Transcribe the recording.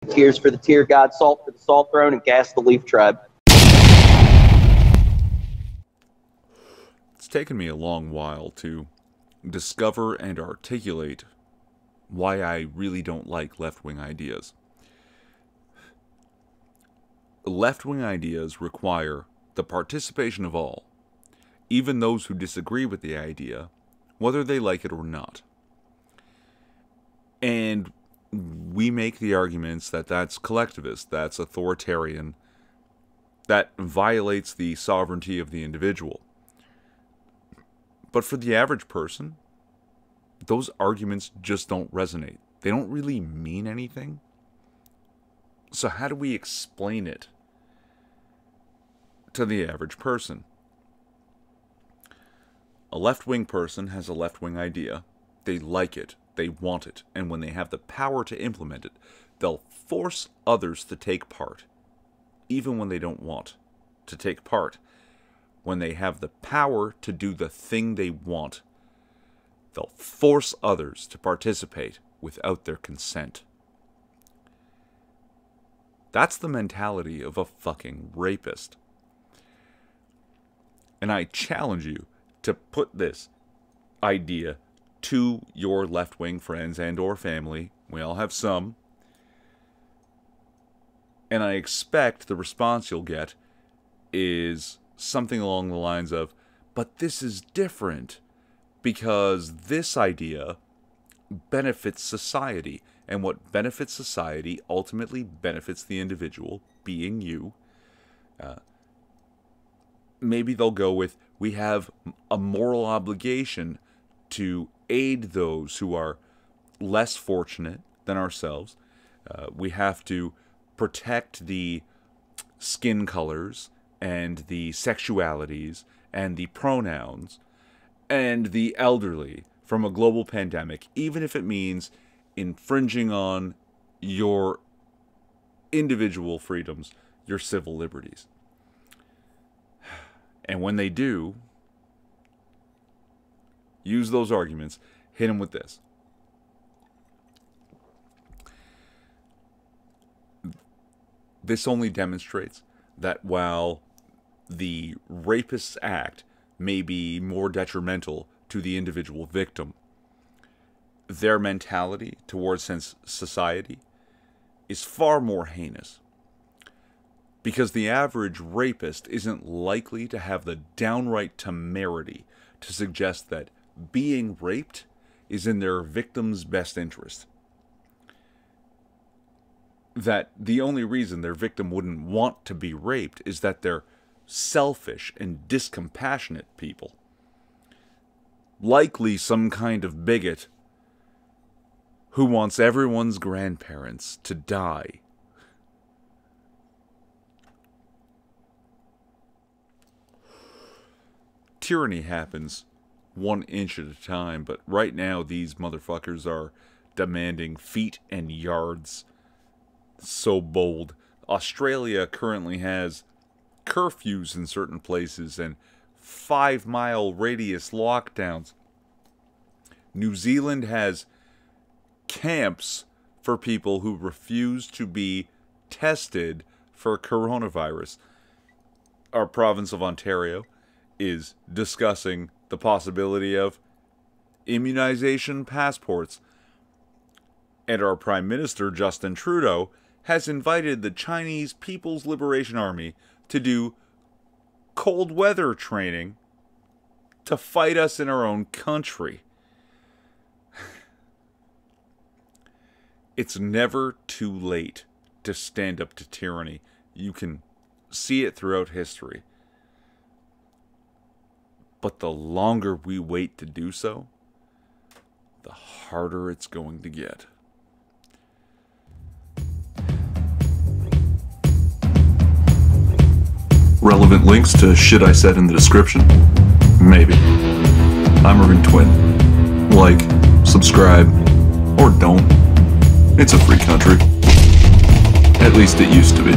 Tears for the Tear God, Salt for the Salt Throne, and Gas the Leaf Tribe. It's taken me a long while to discover and articulate why I really don't like left-wing ideas. Left-wing ideas require the participation of all, even those who disagree with the idea, whether they like it or not. And we make the arguments that that's collectivist, that's authoritarian, that violates the sovereignty of the individual. But for the average person, those arguments just don't resonate. They don't really mean anything. So how do we explain it to the average person? A left-wing person has a left-wing idea. They like it. They want it. And when they have the power to implement it, they'll force others to take part, even when they don't want to take part. When they have the power to do the thing they want, they'll force others to participate without their consent. That's the mentality of a fucking rapist. And I challenge you to put this idea to your left-wing friends and or family. We all have some. And I expect the response you'll get is something along the lines of, but this is different because this idea benefits society. And what benefits society ultimately benefits the individual, being you. Maybe they'll go with, we have a moral obligation to aid those who are less fortunate than ourselves. We have to protect the skin colors and the sexualities and the pronouns and the elderly from a global pandemic, even if it means infringing on your individual freedoms, your civil liberties. And when they do, use those arguments, hit them with this. This only demonstrates that while the rapist's act may be more detrimental to the individual victim, their mentality towards society is far more heinous. Because the average rapist isn't likely to have the downright temerity to suggest that being raped is in their victim's best interest. That the only reason their victim wouldn't want to be raped is that they're selfish and discompassionate people. Likely some kind of bigot who wants everyone's grandparents to die. Tyranny happens 1 inch at a time, but right now these motherfuckers are demanding feet and yards. So bold. Australia currently has curfews in certain places and 5-mile radius lockdowns. New Zealand has camps for people who refuse to be tested for coronavirus. Our province of Ontario is discussing the possibility of immunization passports. And our Prime Minister, Justin Trudeau, has invited the Chinese People's Liberation Army to do cold weather training to fight us in our own country. It's never too late to stand up to tyranny. You can see it throughout history. But the longer we wait to do so, the harder it's going to get. Relevant links to shit I said in the description? Maybe. I'm Irving Twin. Like, subscribe, or don't. It's a free country. At least it used to be.